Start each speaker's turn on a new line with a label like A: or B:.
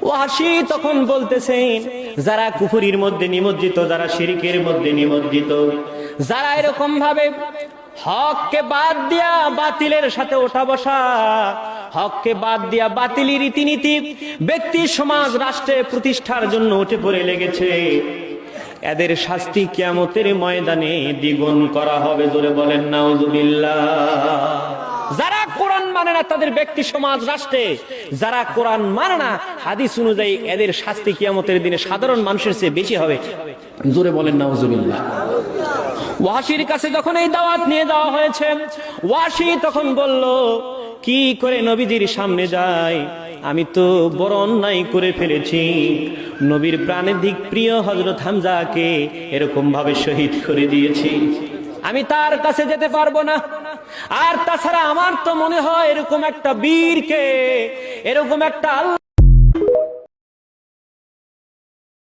A: ওয়াহশী তখন বলতেছেন, যারা কুফরির মধ্যে নিমজ্জিত, যারা শিরকের মধ্যে নিমজ্জিত, যারা এরকম ভাবে হককে বাদ দিয়া বাতিলের সাথে ওঠা বসা, হককে বাদ দিয়া বাতিলি রীতিনীতি ব্যক্তি সমাজ রাষ্ট্রে প্রতিষ্ঠার জন্য উঠে পড়ে লেগেছে, এদের শাস্তি কিয়ামতের ময়দানে দ্বিগুণ করা হবে। জোরে বলেন নাউজুবিল্লাহ। যারা কোরআন মানে না তাদের ব্যক্তি সমাজ রাষ্ট্রে, যারা কোরআন মানে না হাদিস অনুযায়ী, এদের শাস্তি কিয়ামতের দিনে সাধারণ মানুষের চেয়ে বেশি হবে। জোরে বলেন নাউজুবিল্লাহ। ওয়াহশীর কাছে যখন এই দাওয়াত নিয়ে যাওয়া হয়েছে, ওয়াহশী তখন বলল, কি করে নবীজির সামনে যায়? আমি তো বড় অন্যায় করে ফেলেছি, নবীর প্রাণের দিক প্রিয় হযরত হামজাকে এরকম ভাবে শহীদ করে দিয়েছি, আমি তার কাছে যেতে পারবো না। আর তাছাড়া আমার তো মনে হয় এরকম একটা বীরকে, এরকম একটা আল্লাহ